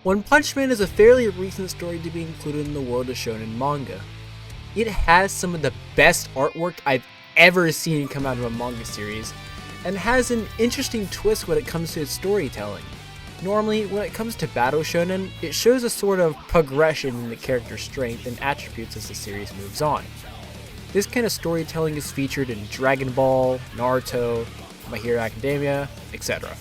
One Punch Man is a fairly recent story to be included in the world of shonen manga. It has some of the best artwork I've ever seen come out of a manga series, and has an interesting twist when it comes to its storytelling. Normally, when it comes to battle shonen, it shows a sort of progression in the character's strength and attributes as the series moves on. This kind of storytelling is featured in Dragon Ball, Naruto, My Hero Academia, etc.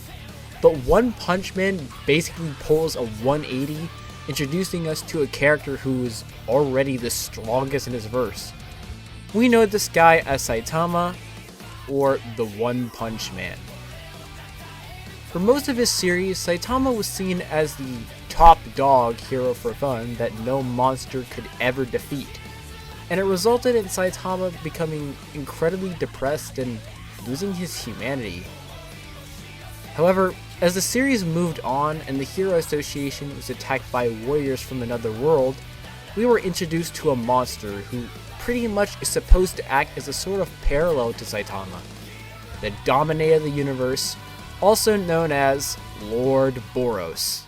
But One Punch Man basically pulls a 180, introducing us to a character who is already the strongest in his verse. We know this guy as Saitama, or the One Punch Man. For most of his series, Saitama was seen as the top dog hero for fun that no monster could ever defeat, and it resulted in Saitama becoming incredibly depressed and losing his humanity. However, as the series moved on and the Hero Association was attacked by warriors from another world, we were introduced to a monster who pretty much is supposed to act as a sort of parallel to Saitama, the Dominator of the universe, also known as Lord Boros.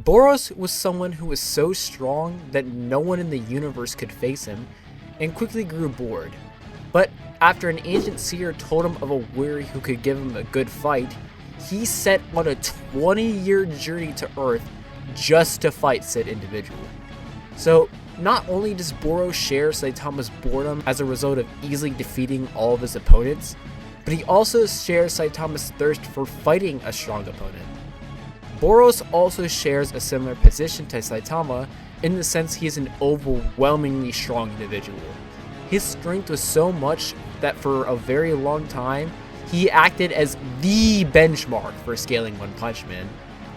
Boros was someone who was so strong that no one in the universe could face him, and quickly grew bored. But after an ancient seer told him of a warrior who could give him a good fight, he set on a 20-year journey to Earth just to fight said individual. So, not only does Boros share Saitama's boredom as a result of easily defeating all of his opponents, but he also shares Saitama's thirst for fighting a strong opponent. Boros also shares a similar position to Saitama in the sense he is an overwhelmingly strong individual. His strength was so much that for a very long time, he acted as the benchmark for scaling One Punch Man,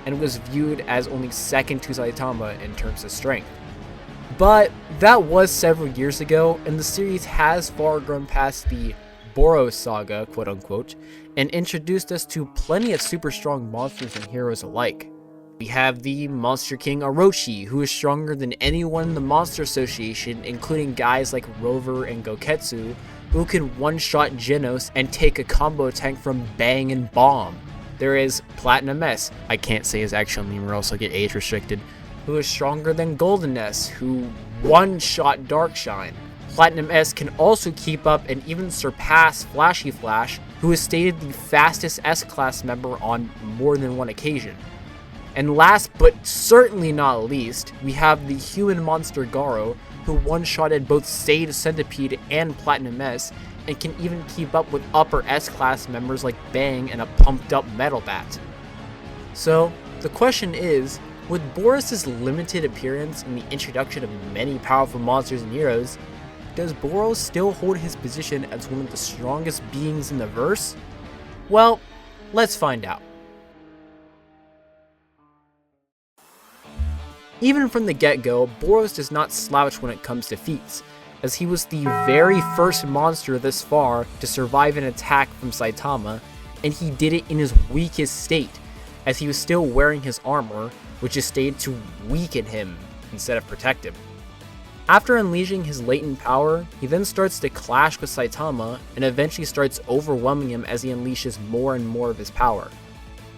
and was viewed as only second to Saitama in terms of strength. But that was several years ago, and the series has far grown past the Boros saga, quote unquote, and introduced us to plenty of super strong monsters and heroes alike. We have the Monster King Orochi, who is stronger than anyone in the Monster Association, including guys like Rover and Goketsu, who can one-shot Genos and take a combo tank from Bang and Bomb. There is Platinum S, I can't say his actual name or else I'll get age restricted, who is stronger than Golden S, who one-shot Darkshine. Platinum S can also keep up and even surpass Flashy Flash, who is stated the fastest S-Class member on more than one occasion. And last but certainly not least, we have the human monster Garo, who one-shotted both Sade Centipede and Platinum S, and can even keep up with upper S-Class members like Bang and a pumped-up Metal Bat. So, the question is, with Boros' limited appearance and the introduction of many powerful monsters and heroes, does Boros still hold his position as one of the strongest beings in the verse? Well, let's find out. Even from the get-go, Boros does not slouch when it comes to feats, as he was the very first monster thus far to survive an attack from Saitama, and he did it in his weakest state, as he was still wearing his armor, which is stated to weaken him instead of protect him. After unleashing his latent power, he then starts to clash with Saitama, and eventually starts overwhelming him as he unleashes more and more of his power.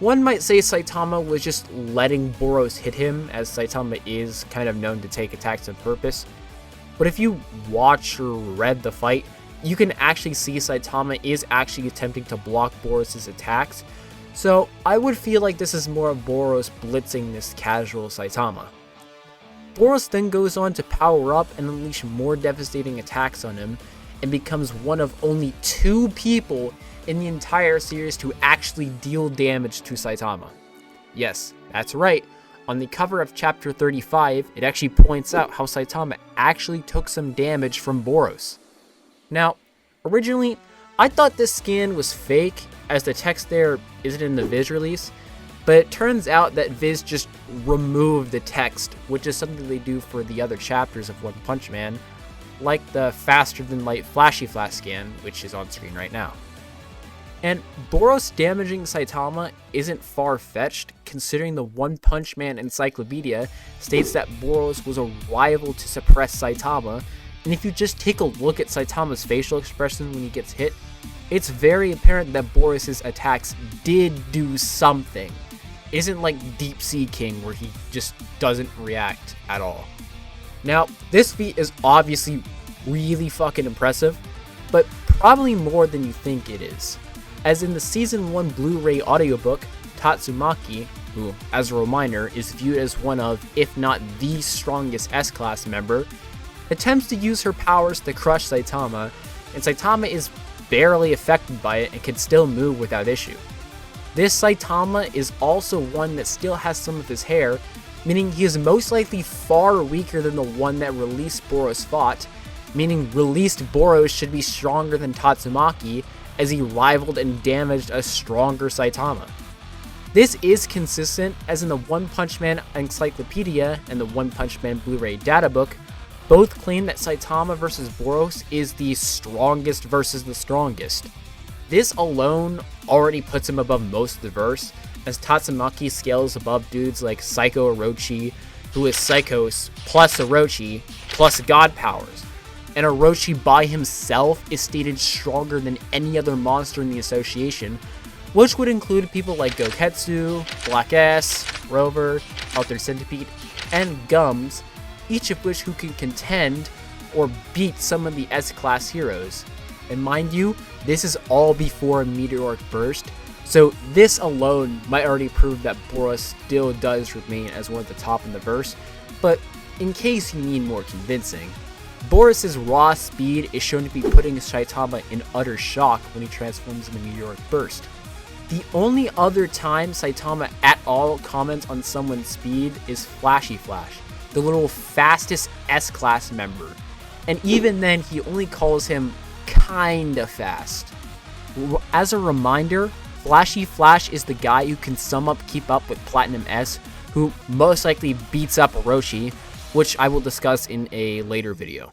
One might say Saitama was just letting Boros hit him, as Saitama is kind of known to take attacks on purpose. But if you watch or read the fight, you can actually see Saitama is actually attempting to block Boros' attacks, so I would feel like this is more of Boros blitzing this casual Saitama. Boros then goes on to power up and unleash more devastating attacks on him, and becomes one of only 2 people in the entire series to actually deal damage to Saitama. Yes, that's right, on the cover of chapter 35, it actually points out how Saitama actually took some damage from Boros. Now, originally, I thought this scan was fake, as the text there isn't in the Viz release, but it turns out that Viz just removed the text, which is something they do for the other chapters of One Punch Man, like the faster than light Flashy Flash scan, which is on screen right now. And Boros damaging Saitama isn't far-fetched, considering the One Punch Man Encyclopedia states that Boros was a rival to suppress Saitama, and if you just take a look at Saitama's facial expression when he gets hit, it's very apparent that Boros' attacks did do something. It isn't like Deep Sea King where he just doesn't react at all. Now, this feat is obviously really fucking impressive, but probably more than you think it is. As in the Season 1 Blu-ray audiobook, Tatsumaki, who, as a reminder, is viewed as one of, if not the strongest S-Class member, attempts to use her powers to crush Saitama, and Saitama is barely affected by it and can still move without issue. This Saitama is also one that still has some of his hair, meaning he is most likely far weaker than the one that released Boros fought, meaning released Boros should be stronger than Tatsumaki, as he rivaled and damaged a stronger Saitama. This is consistent, as in the One Punch Man Encyclopedia and the One Punch Man Blu-ray Databook both claim that Saitama vs. Boros is the strongest versus the strongest. This alone already puts him above most of the verse, as Tatsumaki scales above dudes like Psycho Orochi, who is Psychos plus Orochi plus god powers, and Orochi by himself is stated stronger than any other monster in the association, which would include people like Goketsu, Black S, Rover, Altered Centipede, and Gums, each of which who can contend or beat some of the S-Class heroes. And mind you, this is all before a meteoric burst, so this alone might already prove that Boros still does remain as one of the top in the verse, but in case you need more convincing, Boros' raw speed is shown to be putting Saitama in utter shock when he transforms in the meteoric burst. The only other time Saitama at all comments on someone's speed is Flashy Flash, the little fastest S-Class member, and even then he only calls him kinda fast. As a reminder, Flashy Flash is the guy who can keep up with Platinum S, who most likely beats up Orochi, which I will discuss in a later video.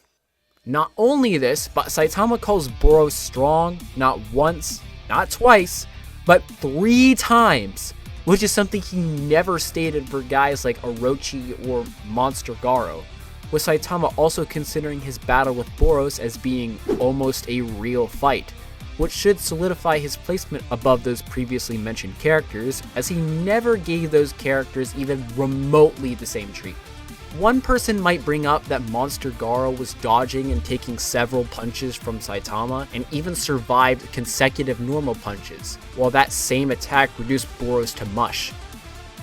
Not only this, but Saitama calls Boros strong not once, not twice, but 3 times, which is something he never stated for guys like Orochi or Monster Garo, with Saitama also considering his battle with Boros as being almost a real fight, which should solidify his placement above those previously mentioned characters, as he never gave those characters even remotely the same treatment. One person might bring up that Monster Garo was dodging and taking several punches from Saitama, and even survived consecutive normal punches, while that same attack reduced Boros to mush.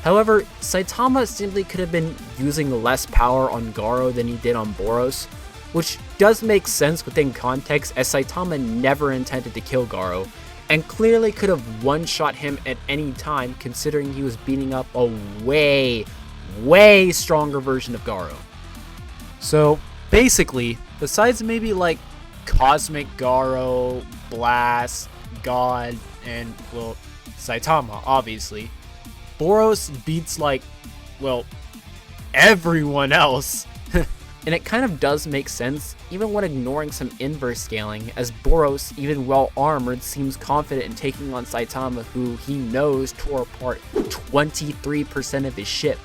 However, Saitama simply could have been using less power on Garo than he did on Boros, which does make sense within context, as Saitama never intended to kill Garo, and clearly could have one-shot him at any time considering he was beating up a way stronger version of Garo. So basically, besides maybe like Cosmic Garo, Blast, God, and well, Saitama obviously, Boros beats like, well, everyone else. And it kind of does make sense, even when ignoring some inverse scaling, as Boros, even well armored, seems confident in taking on Saitama, who he knows tore apart 23% of his ship.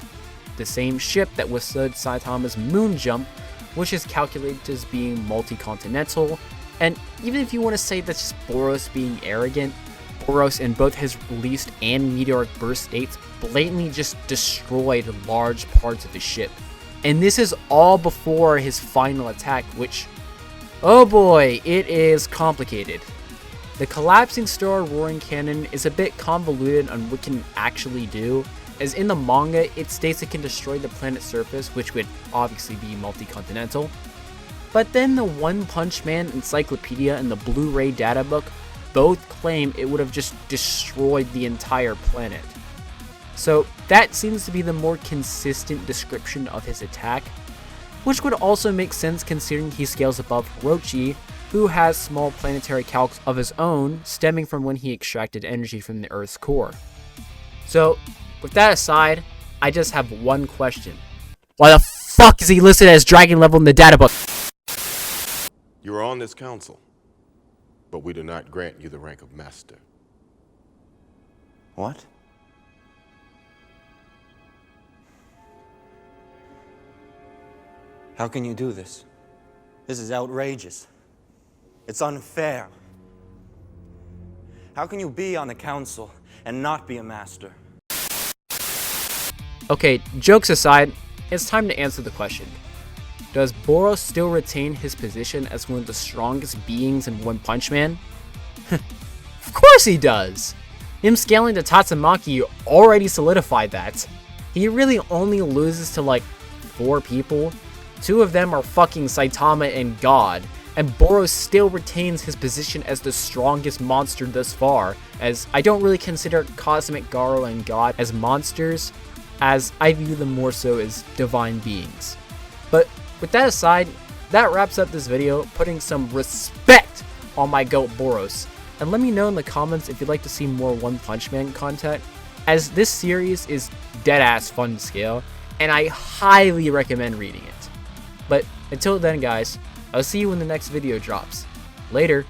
The same ship that withstood Saitama's moon jump, which is calculated as being multi-continental, and even if you want to say that's just Boros being arrogant, Boros in both his released and meteoric burst states blatantly just destroyed large parts of his ship. And this is all before his final attack, which, oh boy, it is complicated. The collapsing star roaring cannon is a bit convoluted on what it can actually do, as in the manga it states it can destroy the planet's surface, which would obviously be multi-continental. But then the One Punch Man Encyclopedia and the Blu-ray Databook both claim it would have just destroyed the entire planet. So that seems to be the more consistent description of his attack, which would also make sense considering he scales above Orochi, who has small planetary calcs of his own stemming from when he extracted energy from the Earth's core. So with that aside, I just have one question. Why the fuck is he listed as dragon level in the databook? You are on this council, but we do not grant you the rank of master. What? How can you do this? This is outrageous. It's unfair. How can you be on the council and not be a master? Okay, jokes aside, it's time to answer the question. Does Boros still retain his position as one of the strongest beings in One Punch Man? Of course he does! Him scaling to Tatsumaki already solidified that. He really only loses to like 4 people. 2 of them are fucking Saitama and God, and Boros still retains his position as the strongest monster thus far, as I don't really consider Cosmic Garo and God as monsters, as I view them more so as divine beings. But with that aside, that wraps up this video, putting some respect on my goat Boros. And let me know in the comments if you'd like to see more One Punch Man content, as this series is deadass fun to scale, and I highly recommend reading it. But until then guys, I'll see you when the next video drops. Later.